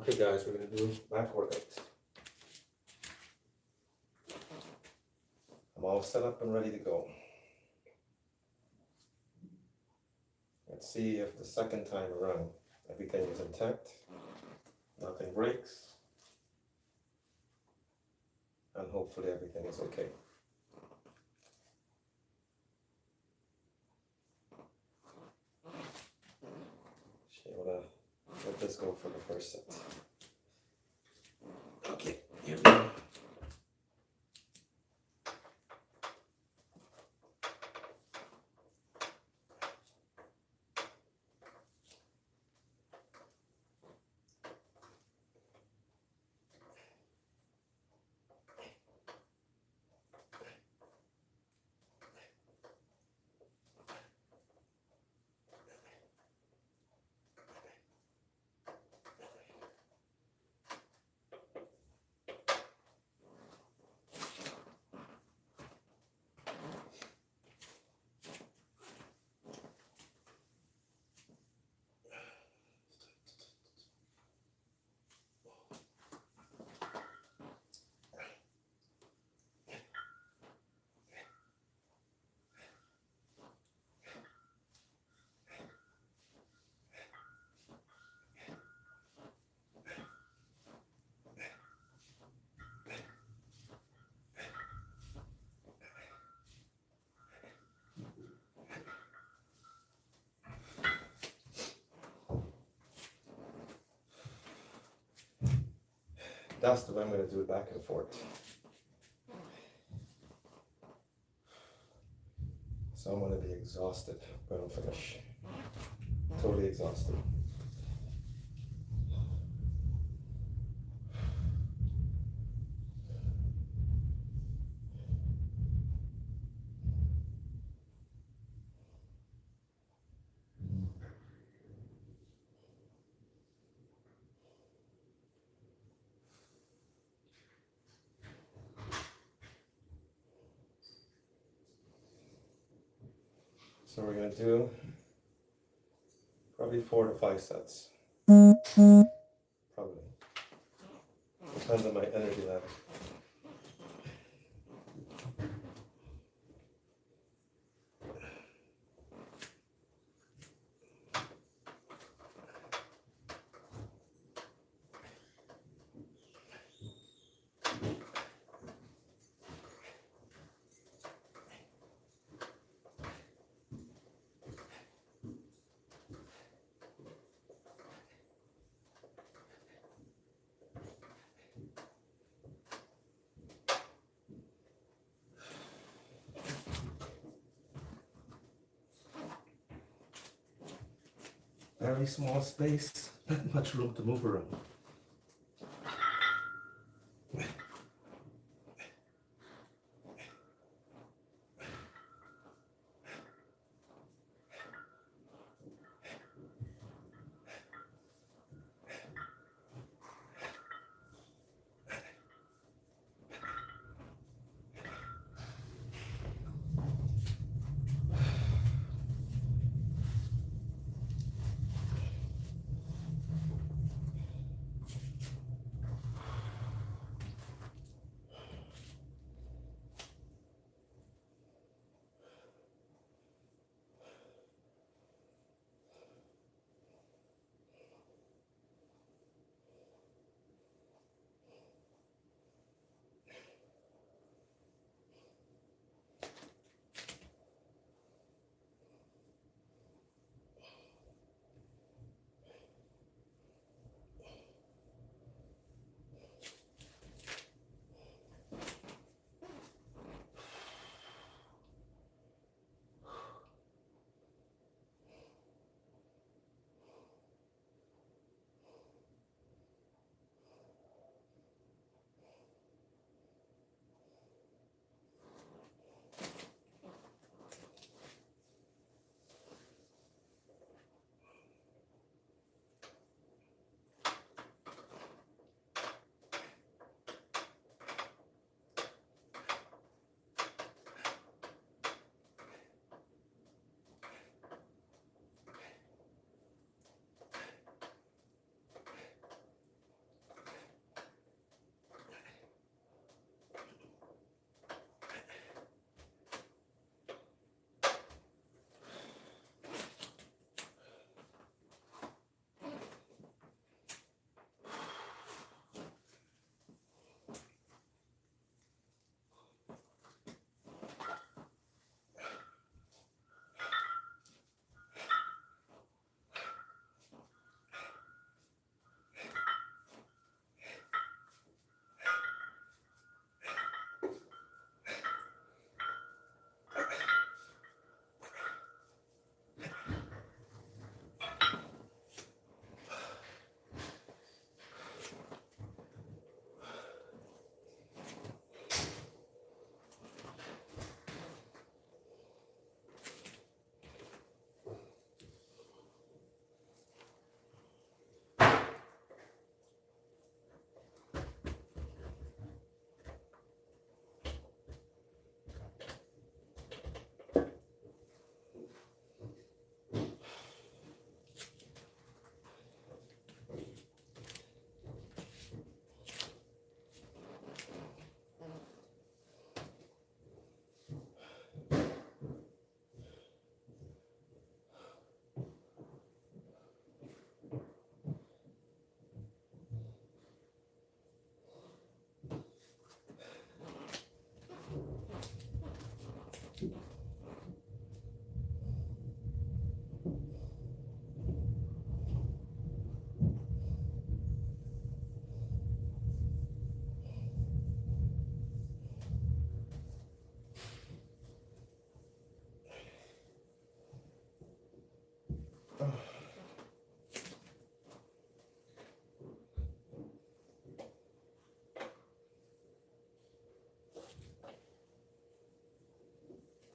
Okay guys, we're gonna do back workout. I'm all set up and ready to go. Let's see if the second time around everything is intact, nothing breaks, and hopefully everything is okay. So you wanna let this go for the first set. Okay, here we go. That's the way I'm going to do it back and forth. So I'm going to be exhausted when I finish. Totally exhausted. So we're going to do probably 4 to 5 sets. Probably. Depends on my energy level. Very small space, not much room to move around.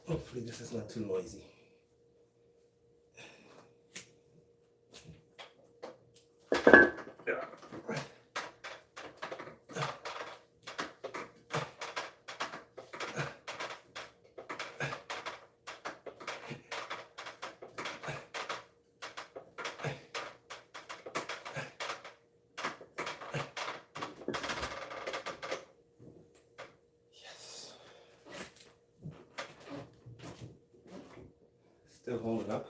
Hopefully this is not too noisy. Yes. Still holding up.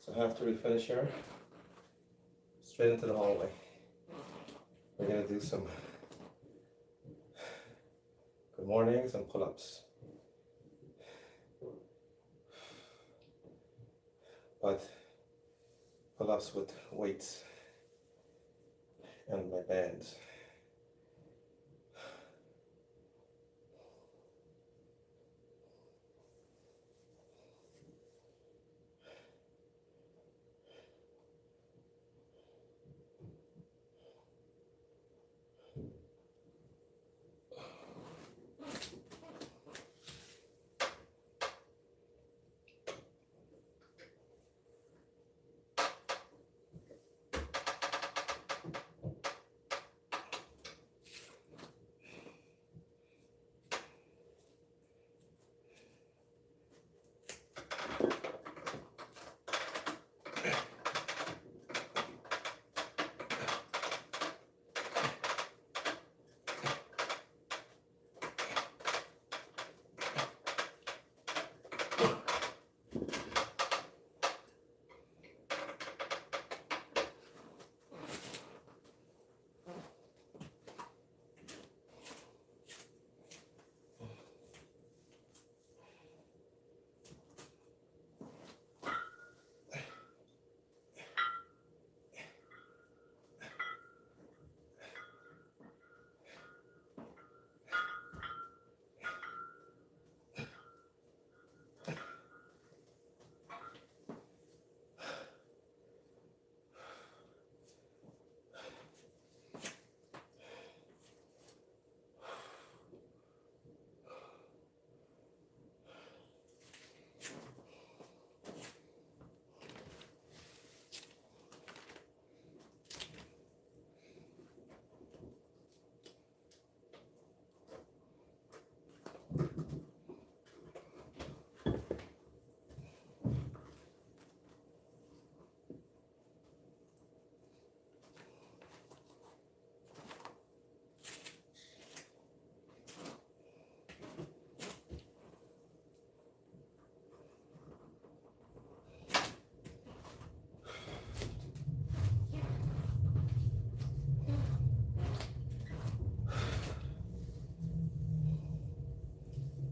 So after we finish here, straight into the hallway. We're gonna do some good mornings and pull-ups. But pull-ups with weights and my bands.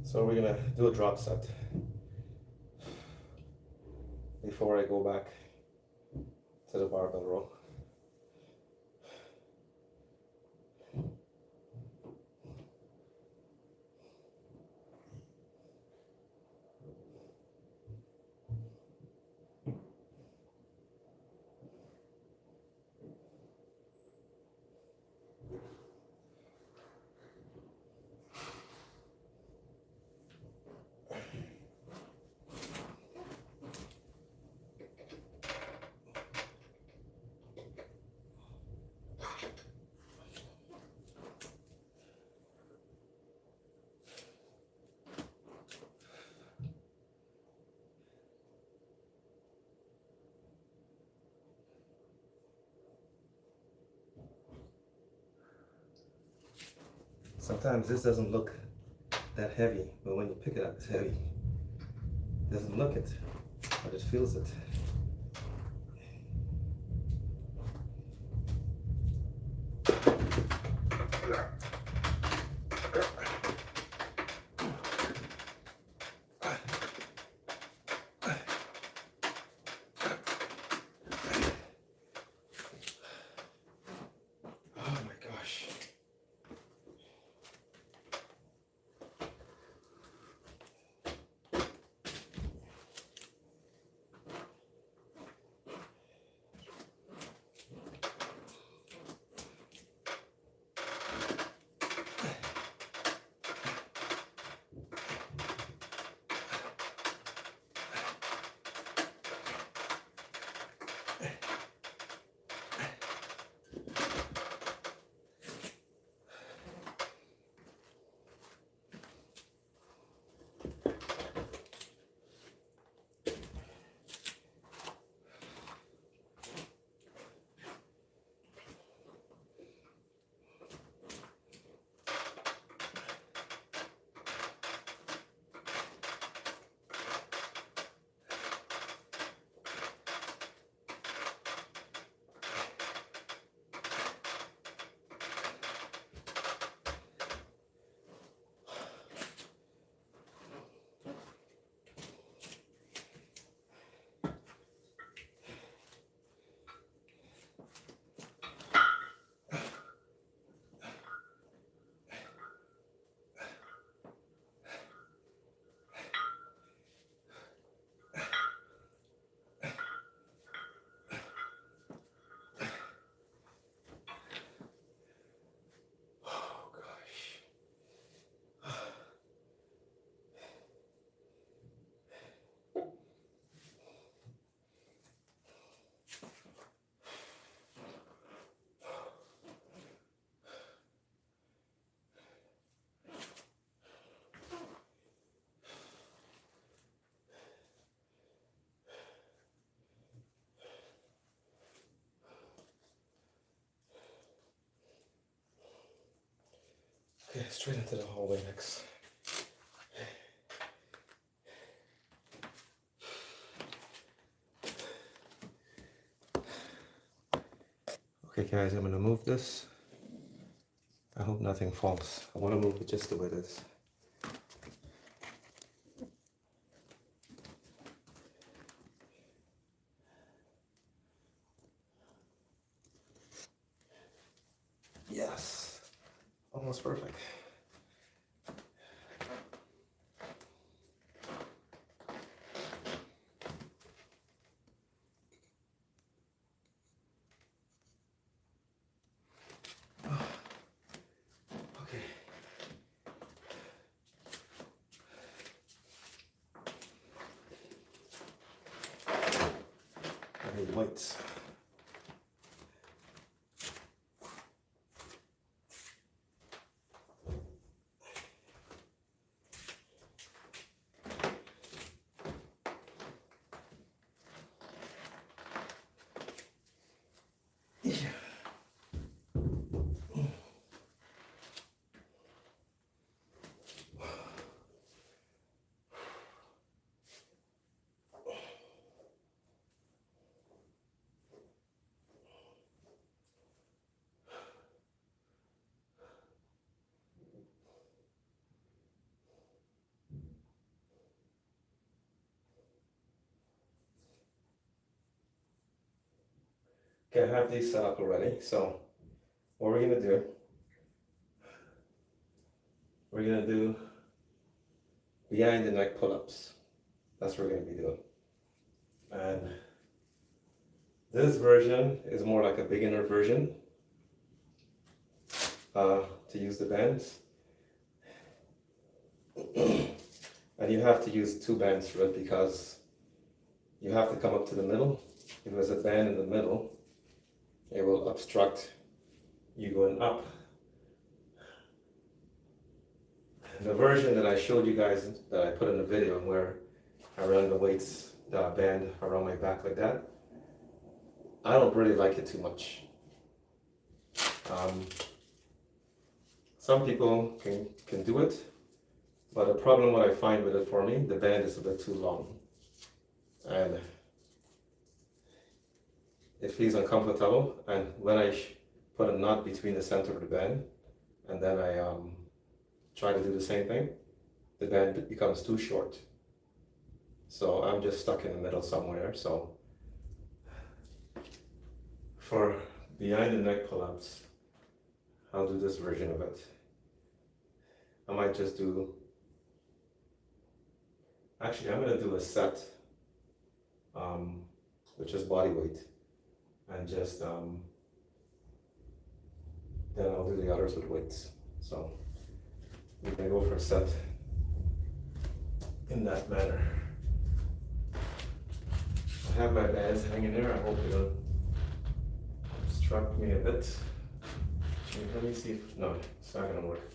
So we're gonna do a drop set before I go back to the barbell row. Sometimes this doesn't look that heavy, but when you pick it up, it's heavy. It doesn't look it, but it feels it. Oh my gosh. Oh gosh. Okay, straight into the hallway next. Okay guys, I'm gonna move this. I hope nothing falls. I wanna move it just the way it is. Yes, almost perfect. Okay. I need weights. Yeah. Okay, I have these set up already. So what we're gonna do, we're gonna do behind the neck pull-ups. That's what we're gonna be doing. And this version is more like a beginner version to use the bands. And you have to use 2 bands for it because you have to come up to the middle. If there's a band in the middle, it will obstruct you going up. The version that I showed you guys, that I put in the video, where I run the weights, the band around my back like that, I don't really like it too much. Some people can do it. But the problem what I find with it for me, the band is a bit too long. And it feels uncomfortable. And when I put a knot between the center of the band, and then I try to do the same thing, the band becomes too short. So I'm just stuck in the middle somewhere. So for behind the neck pull-ups, I'll do this version of it. I might just do, actually I'm gonna do a set, which is body weight, and just, then I'll do the others with weights. So we can go for a set in that manner. I have my bands hanging there. I hope it'll obstruct me a bit. Let me see if, no, it's not gonna work.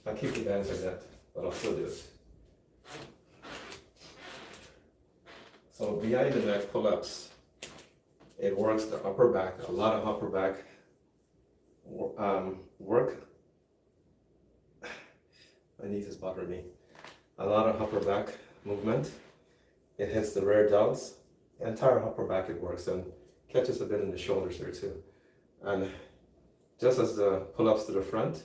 I'll keep the bands like that, but I'll still do it. So behind the neck pull-ups, it works the upper back, a lot of upper back work. My knees is bothering me. A lot of upper back movement. It hits the rear delts, the entire upper back it works, and catches a bit in the shoulders here too. And just as the pull-ups to the front,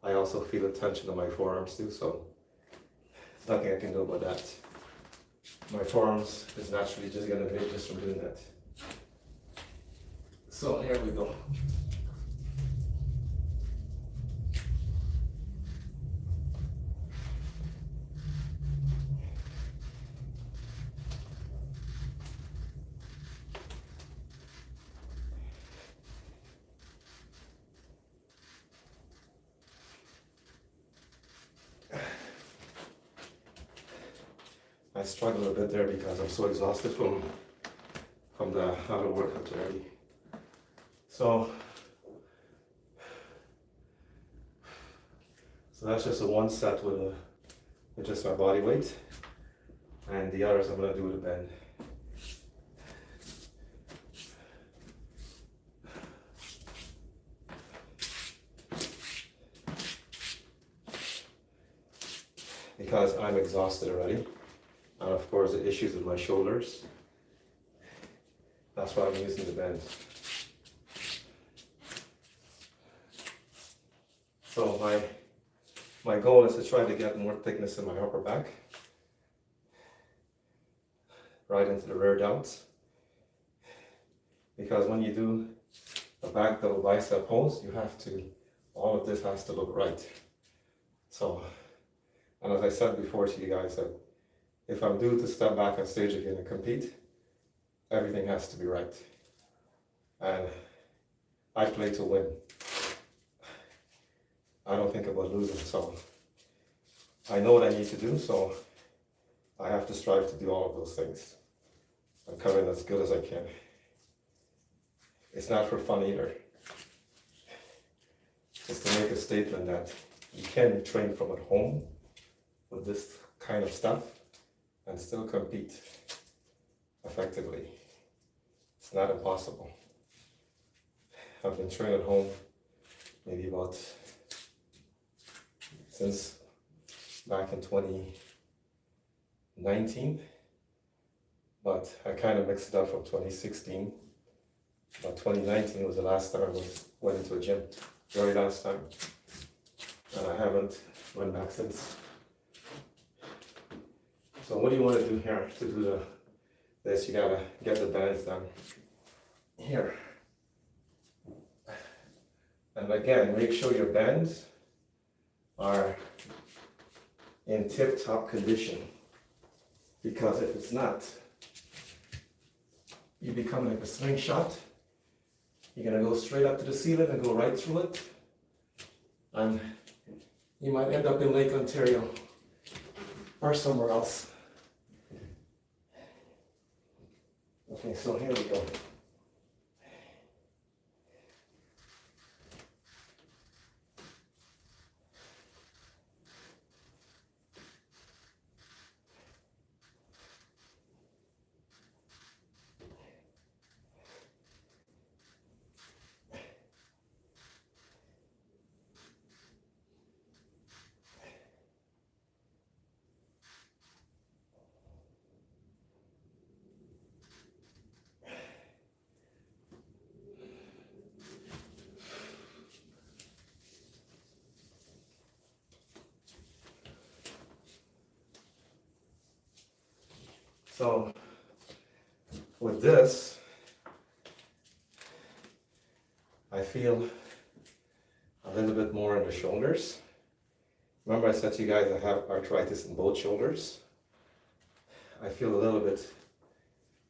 I also feel the tension in my forearms too, so there's nothing I can do about that. My forearms is naturally just gonna be just from doing that. So here we go. I struggle a bit there because I'm so exhausted from the other workouts already. So that's just a one set with just my body weight, and the others I'm gonna do with a bend. Because I'm exhausted already, and of course the issues with my shoulders, that's why I'm using the bend. So my goal is to try to get more thickness in my upper back, right into the rear delts. Because when you do a back double bicep pose, you have to, all of this has to look right. So, and as I said before to you guys, that if I'm due to step back on stage again and compete, everything has to be right. And I play to win. I don't think about losing, so I know what I need to do, so I have to strive to do all of those things and come in as good as I can. It's not for fun either. It's to make a statement that you can train from at home with this kind of stuff and still compete effectively. It's not impossible. I've been training at home maybe about since back in 2019, but I kind of mixed it up from 2016. But 2019 was the last time I went into a gym, very last time, and I haven't went back since. So what do you want to do here to do this? You gotta get the bands down here. And again, make sure your bands are in tip-top condition, because if it's not, you become like a slingshot. You're gonna go straight up to the ceiling and go right through it, and you might end up in Lake Ontario or somewhere else. Okay, so here we go. So with this, I feel a little bit more in the shoulders. Remember I said to you guys I have arthritis in both shoulders. I feel a little bit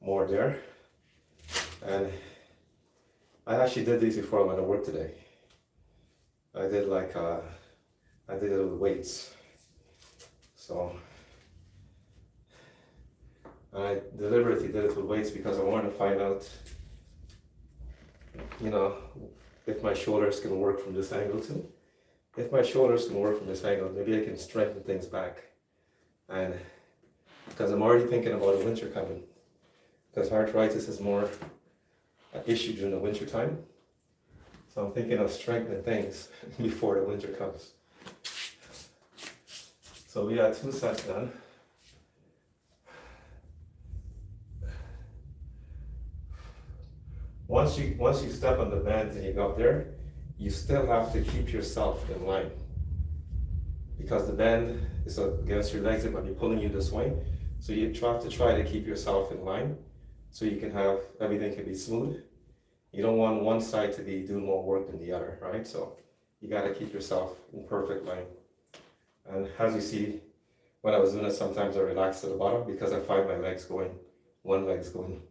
more there. And I actually did these before I went to work today. I did it with weights. So I deliberately did it with weights because I wanted to find out, you know, if my shoulders can work from this angle too. If my shoulders can work from this angle, maybe I can strengthen things back. And because I'm already thinking about the winter coming. Because arthritis is more an issue during the winter time. So I'm thinking of strengthening things before the winter comes. So we got 2 sets done. Once you step on the bands and you go up there, you still have to keep yourself in line. Because the band is against your legs, it might be pulling you this way. So you have to try to keep yourself in line so you can have, everything can be smooth. You don't want one side to be doing more work than the other, right? So you gotta keep yourself in perfect line. And as you see, when I was doing it, sometimes I relaxed at the bottom because I find my legs going, one leg's going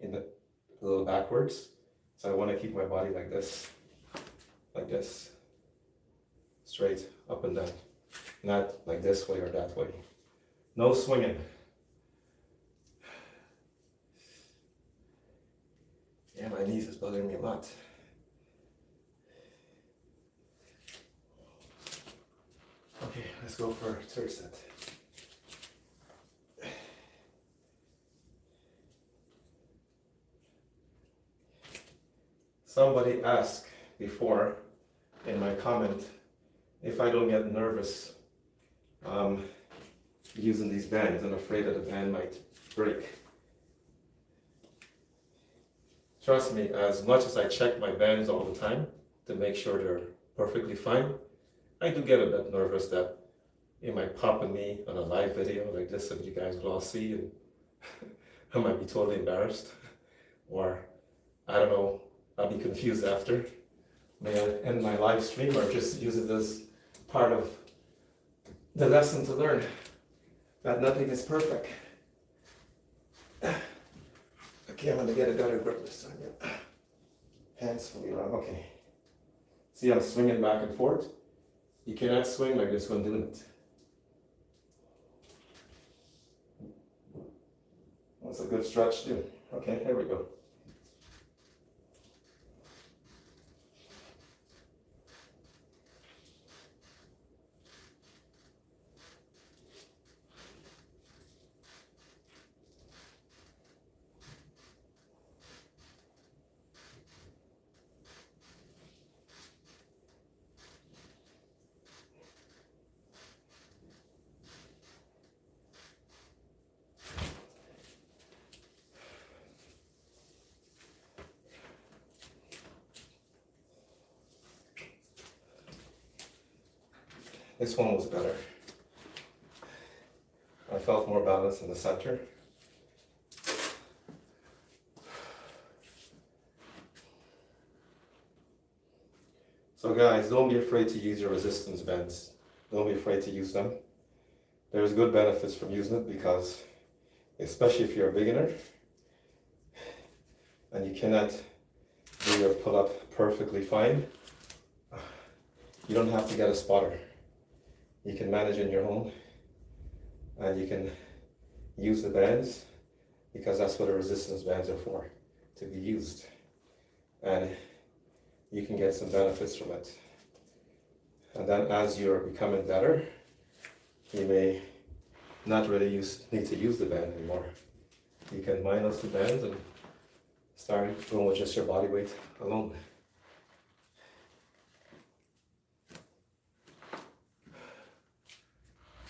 in a little backwards. So I wanna keep my body like this, straight up and down. Not like this way or that way. No swinging. Yeah, my knees is bothering me a lot. Okay, let's go for third set. Somebody asked before in my comment if I don't get nervous using these bands. I'm afraid that the band might break. Trust me, as much as I check my bands all the time to make sure they're perfectly fine, I do get a bit nervous that it might pop on me on a live video like this that you guys will all see, and I might be totally embarrassed, or I don't know, I'll be confused after. May I end my live stream or just use it as part of the lesson to learn that nothing is perfect. Okay, I'm gonna get a better grip this time. Yeah. Hands fully around. Okay. See, I'm swinging back and forth. You cannot swing like this when doing it. That's a good stretch too. Okay, here we go. This one was better. I felt more balanced in the center. So guys, don't be afraid to use your resistance bands. Don't be afraid to use them. There's good benefits from using it because, especially if you're a beginner and you cannot do your pull-up perfectly fine, you don't have to get a spotter. You can manage in your home and you can use the bands because that's what the resistance bands are for, to be used. And you can get some benefits from it. And then as you're becoming better, you may not really need to use the band anymore. You can minus the bands and start going with just your body weight alone.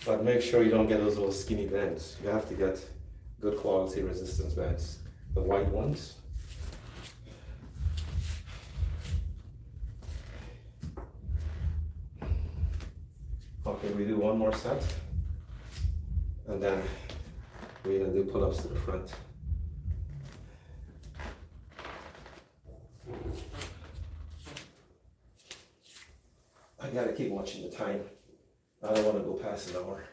But make sure you don't get those little skinny bands. You have to get good quality resistance bands. The white ones. Okay, we do one more set. And then We're gonna do pull-ups to the front. I gotta keep watching the time. I don't wanna go past an hour.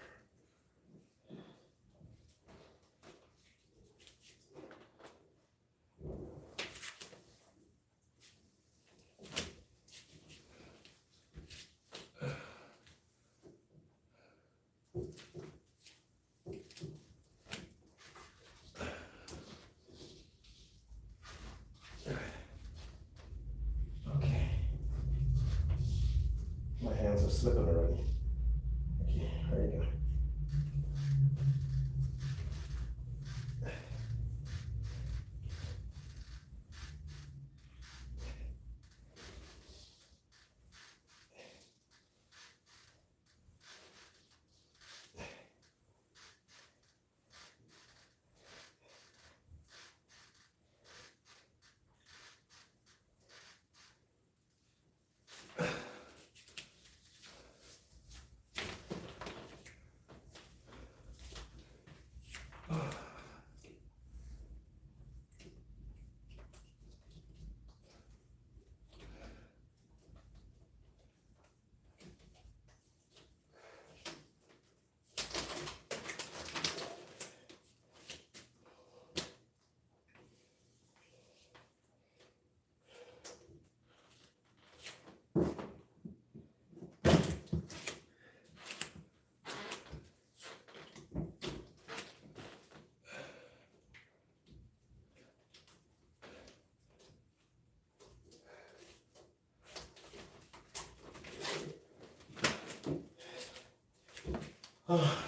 Okay. My hands are slipping already. Okay, there you go. Oh.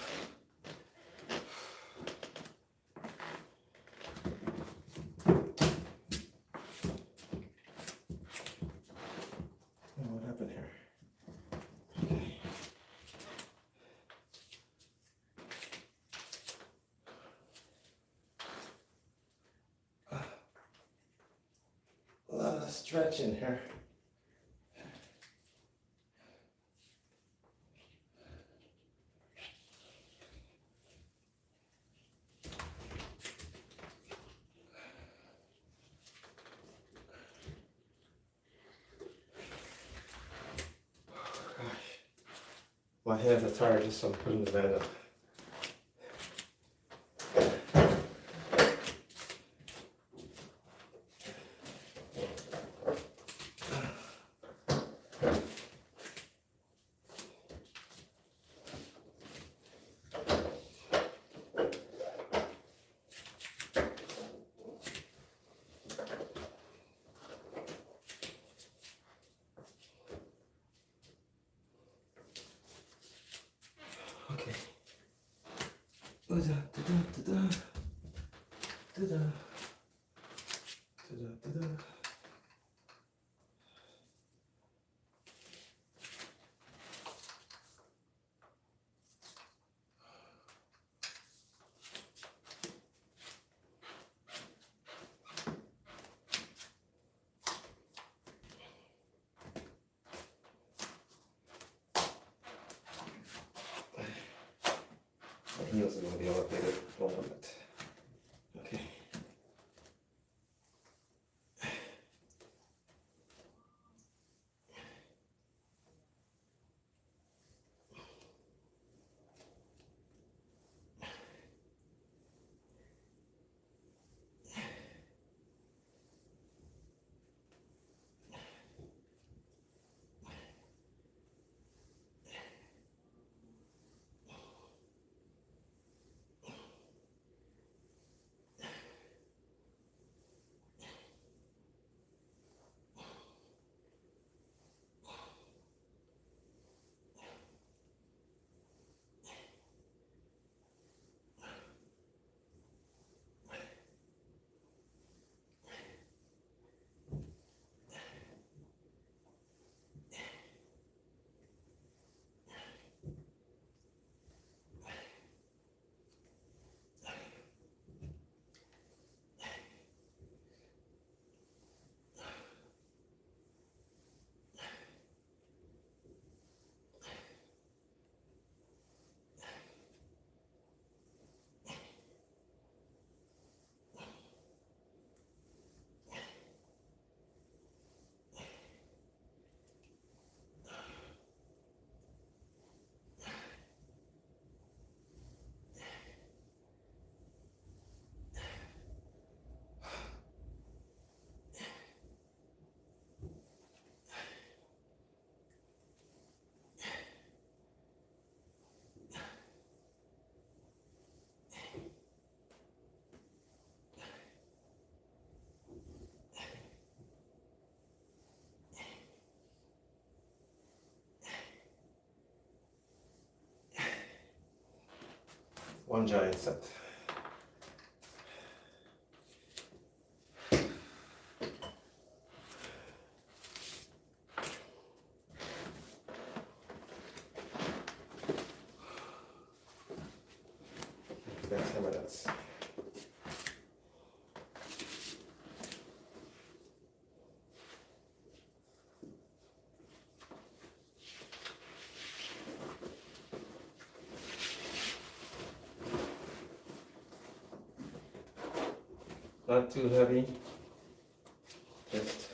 What happened here? Okay. A lot of stretching here. My hands are tired just from putting the band up. Okay. Da da da da da da da da da. My heels are gonna be all updated. Don't want it. Okay. one giant set. About 10 minutes. Not too heavy, just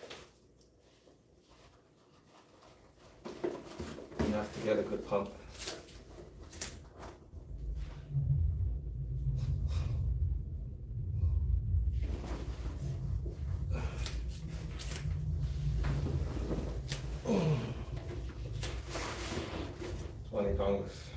enough to get a good pump. Oh. 20 gongs.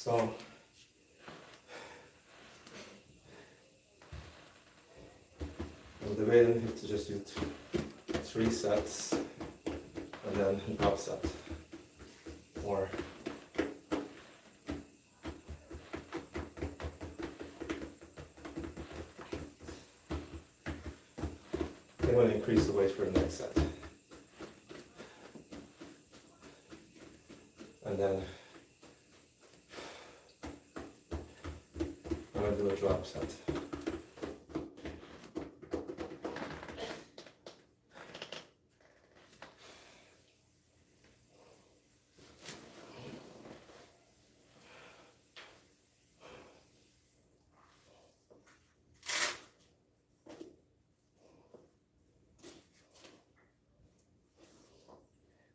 So the way then is to just do 3 sets and then a drop set. Or I'm going to increase the weight for the next set. And then I'm going to do a drop set.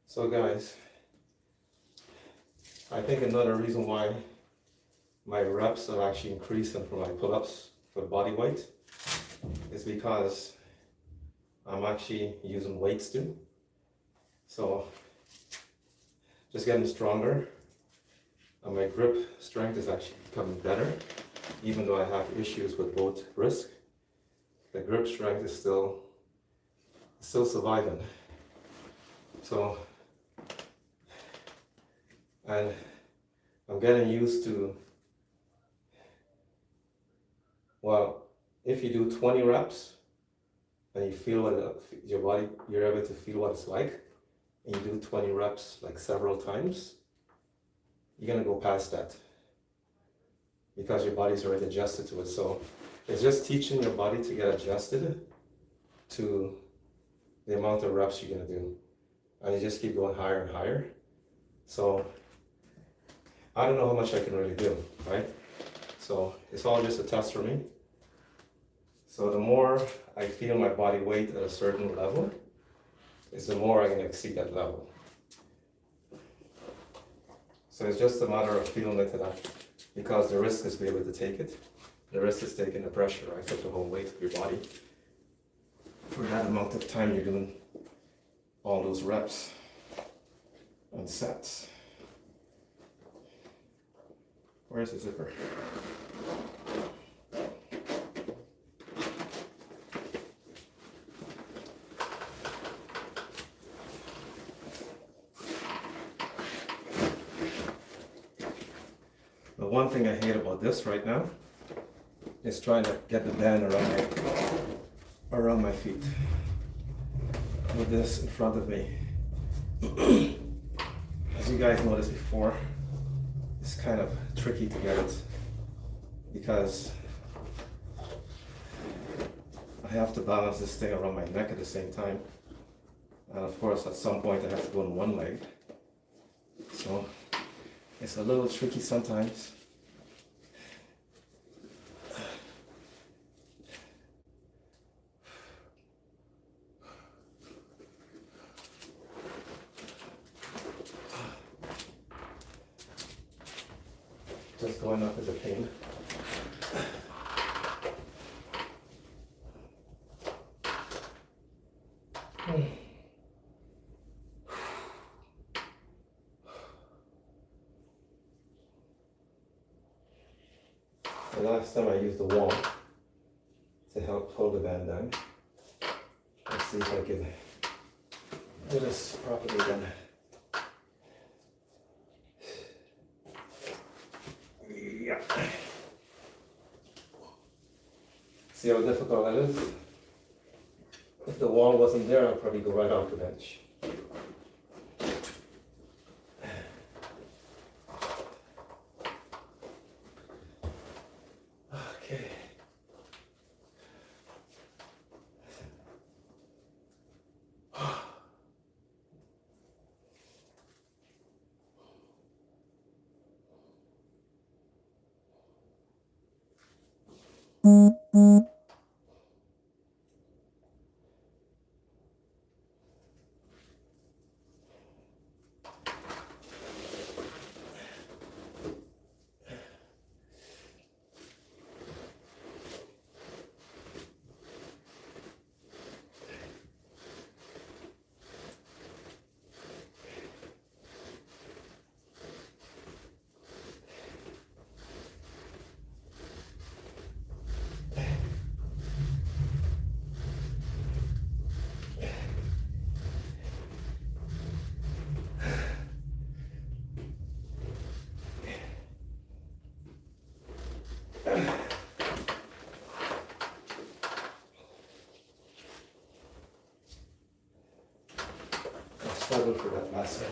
So guys, I think another reason why my reps are actually increasing for my pull-ups for body weight is because I'm actually using weights too. So just getting stronger and my grip strength is actually becoming better, even though I have issues with both wrists. The grip strength is still surviving. So, and I'm getting used to, well, if you do 20 reps and you feel what your body, you're able to feel what it's like, and you do 20 reps like several times, you're gonna go past that because your body's already adjusted to it. So it's just teaching your body to get adjusted to the amount of reps you're gonna do. And you just keep going higher and higher. So I don't know how much I can really do, right? So it's all just a test for me. So the more I feel my body weight at a certain level, is the more I can exceed that level. So it's just a matter of feeling it enough, because the risk is to be able to take it. The risk is taking the pressure, right? Of the whole weight of your body for that amount of time you're doing all those reps and sets. Where's the zipper? The one thing I hate about this right now is trying to get the band around my feet with this in front of me. As you guys noticed before, it's kind of tricky to get it because I have to balance this thing around my neck at the same time. And of course, at some point I have to go on one leg. So it's a little tricky sometimes. Just going up is a pain. The last time I used the wall to help hold the band down. Let's see if I can do this properly then. Yeah. See how difficult that is? If the wall wasn't there, I'd probably go right off the bench. Okay. I struggled for that last one.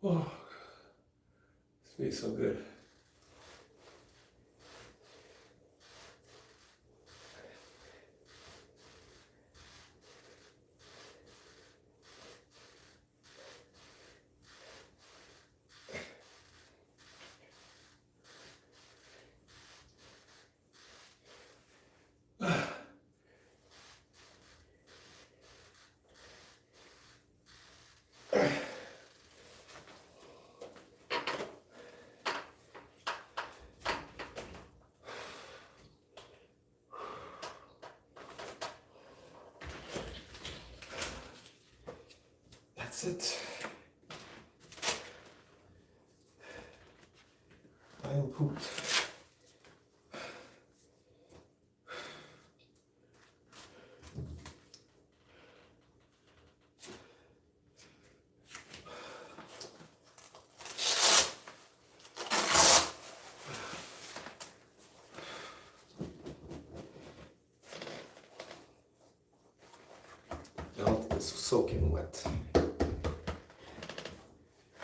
Oh, this feels so good. That's it. I am pooped. Belt is soaking wet.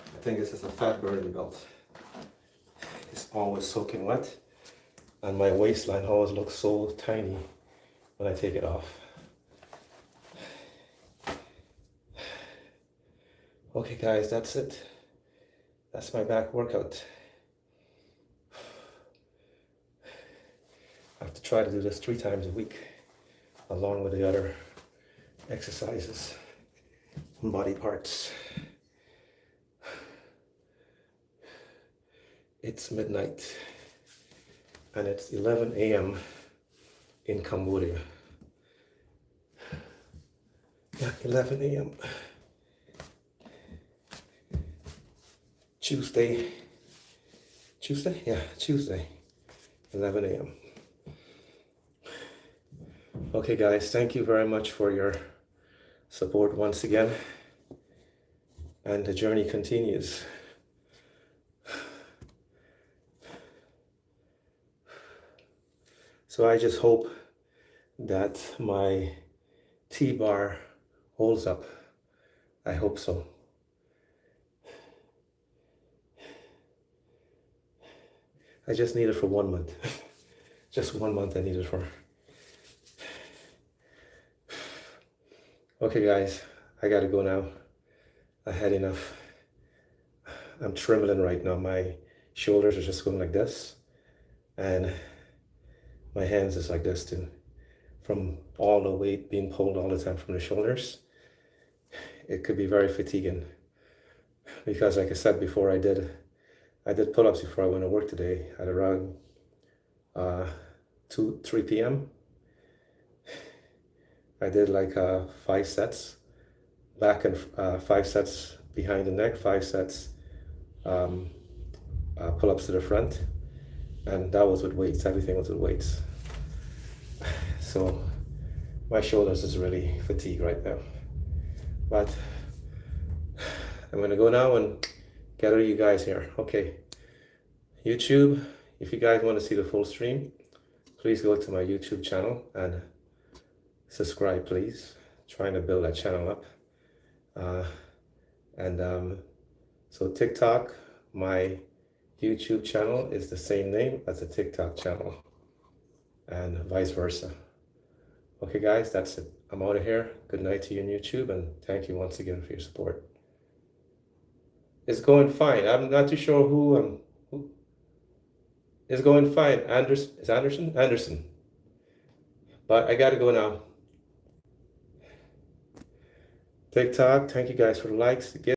I think this is a fat burning belt. It's always soaking wet, and my waistline always looks so tiny when I take it off. Okay guys, that's it. That's my back workout. I have to try to do this 3 times a week, along with the other exercises and body parts. It's midnight and it's 11 a.m. in Cambodia. Yeah, 11 a.m. Tuesday, yeah, Tuesday, 11 a.m. Okay guys, thank you very much for your support once again, and the journey continues. So I just hope that my T-bar holds up. I hope so. I just need it for 1 month. Just 1 month I need it for. Okay guys, I gotta go now. I had enough. I'm trembling right now. My shoulders are just going like this, and my hands is like this too, from all the weight being pulled all the time from the shoulders. It could be very fatiguing, because like I said before, I did pull-ups before I went to work today at around 3 p.m. I did like 5 sets back and 5 sets behind the neck, 5 sets pull-ups to the front, and that was with weights. Everything was with weights. So my shoulders is really fatigued right now, but I'm gonna go now and gather you guys here. Okay, YouTube, if you guys want to see the full stream, please go to my YouTube channel and subscribe, please. Trying to build that channel up. So TikTok, my YouTube channel is the same name as the TikTok channel, and vice versa. Okay guys, that's it. I'm out of here. Good night to you on YouTube, and thank you once again for your support. It's going fine. I'm not too sure who is going fine. Anderson. But I gotta go now. TikTok, thank you guys for the likes.